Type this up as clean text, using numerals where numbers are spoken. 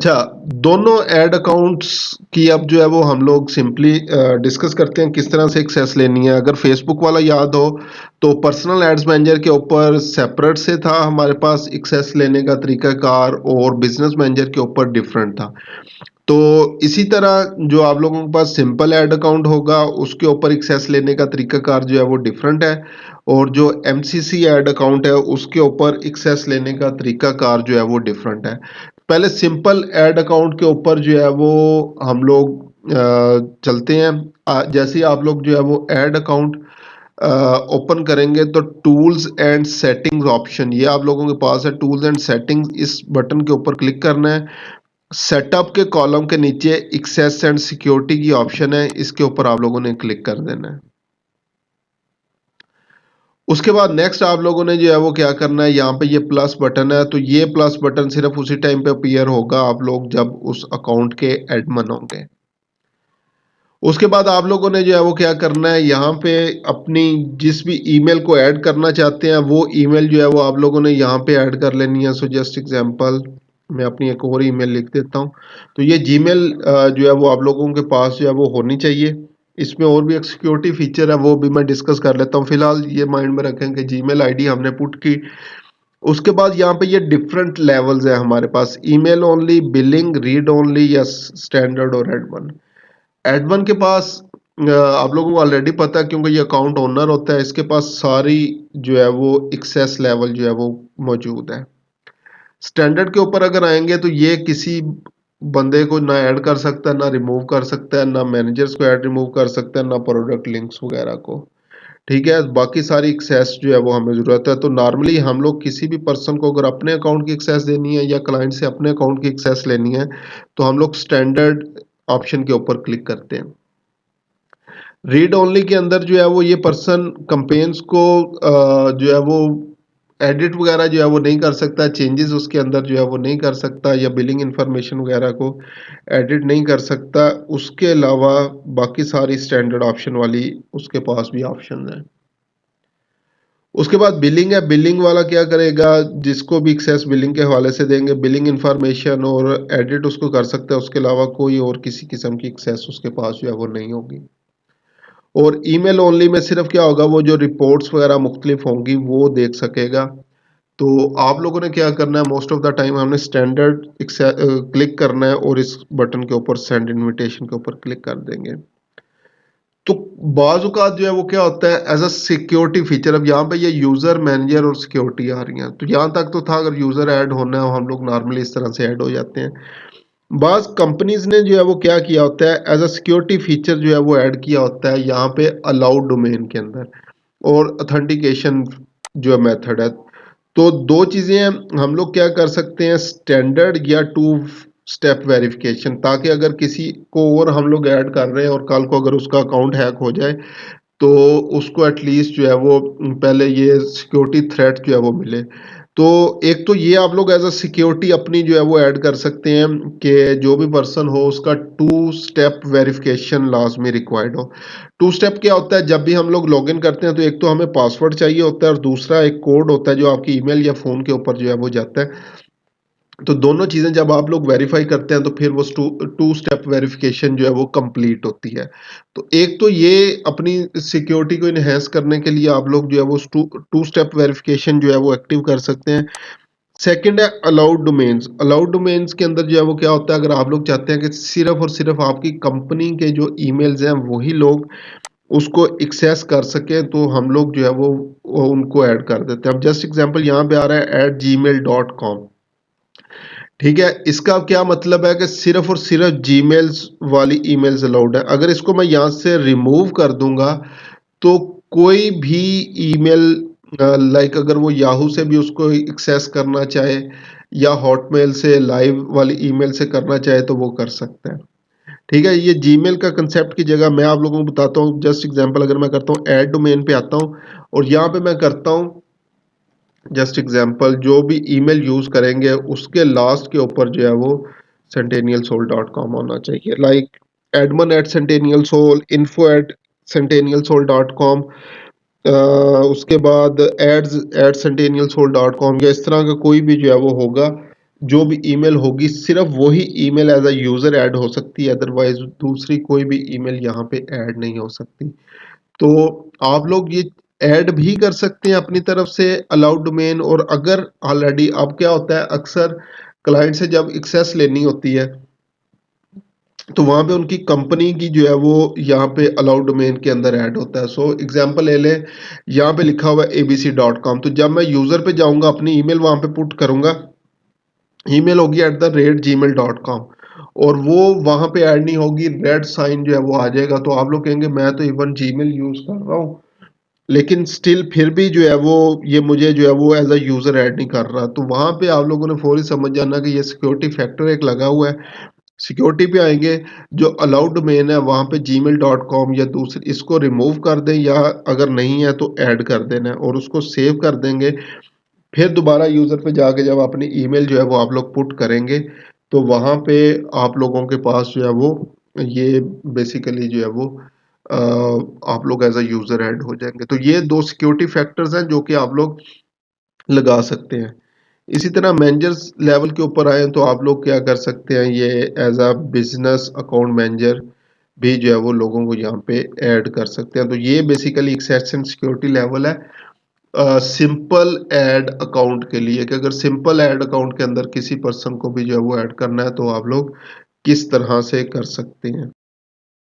अच्छा, दोनों add accounts की अब जो है वो हम लोग सिंपली डिस्कस करते हैं किस तरह से एक्सेस लेनी है। अगर फेसबुक वाला याद हो तो पर्सनल एड्स मैनेजर के ऊपर सेपरेट से था हमारे पास एक्सेस लेने का तरीकाकार, और बिजनेस मैनेजर के ऊपर डिफरेंट था। तो इसी तरह जो आप लोगों के पास सिंपल ऐड अकाउंट होगा उसके ऊपर एक्सेस लेने का तरीकाकार जो है वो डिफरेंट है, और जो एमसीसी ऐड अकाउंट है उसके ऊपर एक्सेस लेने का तरीकाकार जो है वो डिफरेंट है। पहले सिंपल ऐड अकाउंट के ऊपर जो है वो हम लोग चलते हैं। जैसे ही आप लोग जो है वो ऐड अकाउंट ओपन करेंगे तो टूल्स एंड सेटिंग्स ऑप्शन ये आप लोगों के पास है। टूल्स एंड सेटिंग्स इस बटन के ऊपर क्लिक करना है। सेटअप के कॉलम के नीचे एक्सेस एंड सिक्योरिटी की ऑप्शन है, इसके ऊपर आप लोगों ने क्लिक कर देना है। उसके बाद नेक्स्ट आप लोगों ने जो है वो क्या करना है, यहाँ पे ये प्लस बटन है, तो ये प्लस बटन सिर्फ उसी टाइम पे अपीयर होगा आप लोग जब उस अकाउंट के एडमिन होंगे। उसके बाद आप लोगों ने जो है वो क्या करना है, यहाँ पे अपनी जिस भी ईमेल को ऐड करना चाहते हैं वो ईमेल जो है वो आप लोगों ने यहाँ पे ऐड कर लेनी है। सो जस्ट एग्जांपल मैं अपनी एक और ईमेल लिख देता हूँ। तो ये जीमेल जो है वो आप लोगों के पास जो है वो होनी चाहिए। इसमें और भी एक सिक्योरिटी फीचर है, वो भी मैं डिस्कस कर लेता हूँ। फिलहाल ये माइंड में रखें कि जीमेल आईडी हमने पुट की। उसके बाद यहाँ पे ये डिफरेंट लेवल्स है हमारे पास, email only, billing, read only या स्टैंडर्ड और एडवन। एडवन के पास आप लोगों को ऑलरेडी पता है क्योंकि ये अकाउंट ओनर होता है, इसके पास सारी जो है वो एक्सेस लेवल जो है वो मौजूद है। स्टैंडर्ड के ऊपर अगर आएंगे तो ये किसी बंदे को ना ऐड कर सकता है, ना रिमूव कर सकता है, ना मैनेजर्स को ऐड रिमूव कर सकता है, ना प्रोडक्ट लिंक्स वगैरह को। ठीक है, बाकी सारी एक्सेस जो है वो हमें ज़रूरत है। तो नॉर्मली हम लोग किसी भी पर्सन को अगर अपने अकाउंट की एक्सेस देनी है या क्लाइंट से अपने अकाउंट की एक्सेस लेनी है तो हम लोग स्टैंडर्ड ऑप्शन के ऊपर क्लिक करते हैं। रीड ओनली के अंदर जो है वो ये पर्सन कंपेन्स को जो है वो एडिट वगैरह जो है वो नहीं कर सकता, चेंजेस उसके अंदर जो है वो नहीं कर सकता, या बिलिंग इंफॉर्मेशन वगैरह को एडिट नहीं कर सकता। उसके अलावा बाकी सारी स्टैंडर्ड ऑप्शन वाली उसके पास भी ऑप्शन है। उसके बाद बिलिंग है, बिलिंग वाला क्या करेगा, जिसको भी एक्सेस बिलिंग के हवाले से देंगे बिलिंग इंफॉर्मेशन और एडिट उसको कर सकता है, उसके अलावा कोई और किसी किस्म की एक्सेस उसके पास जो है वो नहीं होगी। और ईमेल ओनली में सिर्फ क्या होगा, वो जो रिपोर्ट्स वगैरह मुख्तलिफ होंगी वो देख सकेगा। तो आप लोगों ने क्या करना है, मोस्ट ऑफ द टाइम हमने स्टैंडर्ड क्लिक करना है और इस बटन के ऊपर सेंड इनविटेशन के ऊपर क्लिक कर देंगे। तो बाज़ औक़ात जो है वो क्या होता है एज़ अ सिक्योरिटी फीचर, अब यहाँ पे ये यूज़र, मैनेजर और सिक्योरिटी आ रही हैं। तो यहाँ तक तो था अगर यूज़र ऐड होना है हम लोग नॉर्मली इस तरह से ऐड हो जाते हैं। बाज़ कंपनीज़ ने जो है वो क्या किया होता है एज़ अ सिक्योरिटी फीचर जो है वो ऐड किया होता है यहाँ पे अलाउड डोमेन के अंदर, और ऑथेंटिकेशन जो है मेथड है। तो 2 चीज़ें हैं, हम लोग क्या कर सकते हैं स्टैंडर्ड या टू स्टेप वेरिफिकेशन, ताकि अगर किसी को और हम लोग ऐड कर रहे हैं और कल को अगर उसका अकाउंट हैक हो जाए तो उसको एटलीस्ट जो है वो पहले ये सिक्योरिटी थ्रेट जो है वो मिले। तो एक तो ये आप लोग एज़ अ सिक्योरिटी अपनी जो है वो ऐड कर सकते हैं कि जो भी पर्सन हो उसका 2 स्टेप वेरिफिकेशन लाज़मी रिक्वायर्ड हो। 2 स्टेप क्या होता है, जब भी हम लोग लॉगिन करते हैं तो एक तो हमें पासवर्ड चाहिए होता है और दूसरा एक कोड होता है जो आपकी ईमेल या फ़ोन के ऊपर जो है वो जाता है। तो दोनों चीज़ें जब आप लोग वेरीफाई करते हैं तो फिर वो टू स्टेप वेरिफिकेशन जो है वो कंप्लीट होती है। तो एक तो ये अपनी सिक्योरिटी को इनहैंस करने के लिए आप लोग जो है वो टू टू स्टेप वेरिफिकेशन जो है वो एक्टिव कर सकते हैं। सेकंड है अलाउड डोमेन्स। अलाउड डोमेन्स के अंदर जो है वो क्या होता है, अगर आप लोग चाहते हैं कि सिर्फ़ और सिर्फ़ आपकी कंपनी के जो ईमेल्स हैं वही लोग उसको एक्सेस कर सकें तो हम लोग जो है वो उनको ऐड कर देते हैं। अब जस्ट एग्ज़ाम्पल यहाँ पे आ रहा है @gmail.com। ठीक है, इसका क्या मतलब है कि सिर्फ़ और सिर्फ़ जीमेल्स वाली ईमेल्स अलाउड है। अगर इसको मैं यहाँ से रिमूव कर दूँगा, तो कोई भी ईमेल लाइक अगर वो याहू से भी उसको एक्सेस करना चाहे या हॉटमेल से लाइव वाली ईमेल से करना चाहे तो वो कर सकता है। ठीक है, ये जीमेल का कांसेप्ट की जगह मैं आप लोगों को बताता हूँ, जस्ट एग्ज़ाम्पल अगर मैं करता हूँ ऐड डोमेन पे आता हूँ और यहाँ पे मैं करता हूँ जस्ट एग्जांपल जो भी ईमेल यूज़ करेंगे उसके लास्ट के ऊपर जो है वो centennialsoul.com होना चाहिए, लाइक admin@centennialsoul, info@centennialsoul.com, उसके बाद एड्स@centennialsoul.com या इस तरह का कोई भी जो है वो होगा। जो भी ईमेल होगी सिर्फ़ वही email as a user add हो सकती है, अदरवाइज़ दूसरी कोई भी ईमेल यहाँ पे ऐड नहीं हो सकती। तो आप लोग ये ऐड भी कर सकते हैं अपनी तरफ से अलाउड डोमेन, और अगर ऑलरेडी अब क्या होता है अक्सर क्लाइंट से जब एक्सेस लेनी होती है, तो वहाँ पे उनकी कंपनी की जो है वो यहाँ पे अलाउड डोमेन के अंदर ऐड होता है। सो एग्ज़ाम्पल ले लें, यहाँ पे लिखा हुआ है abc.com, तो जब मैं यूज़र पे जाऊँगा अपनी ईमेल वहाँ पे पुट करूँगा, ईमेल होगी @gmail.com, और वो वहाँ पे ऐड नहीं होगी, रेड साइन जो है वो आ जाएगा। तो आप लोग कहेंगे मैं तो इवन जीमेल यूज़ कर रहा हूँ, लेकिन स्टिल फिर भी जो है वो ये मुझे जो है वो एज़ अ यूज़र ऐड नहीं कर रहा। तो वहाँ पे आप लोगों ने फौरी समझ जाना कि ये सिक्योरिटी फैक्टर एक लगा हुआ है। सिक्योरिटी पे आएँगे, जो अलाउड डोमेन है वहाँ पे gmail.com या दूसरी इसको रिमूव कर दें, या अगर नहीं है तो ऐड कर देना है और उसको सेव कर देंगे। फिर दोबारा यूज़र पे जाके जब अपनी ईमेल जो है वो आप लोग पुट करेंगे, तो वहाँ पे आप लोगों के पास जो है वो ये बेसिकली जो है वो अ, आप लोग एज़ अ यूज़र ऐड हो जाएँगे। तो ये 2 सिक्योरिटी फैक्टर्स हैं जो कि आप लोग लगा सकते हैं। इसी तरह मैनेजर्स लेवल के ऊपर आएँ तो आप लोग क्या कर सकते हैं, ये as a business account manager भी जो है वो लोगों को यहाँ पे ऐड कर सकते हैं। तो ये basically access and security level है सिंपल ऐड अकाउंट के लिए, कि अगर सिंपल ऐड अकाउंट के अंदर किसी पर्सन को भी जो है वो ऐड करना है तो आप लोग किस तरह से कर सकते हैं।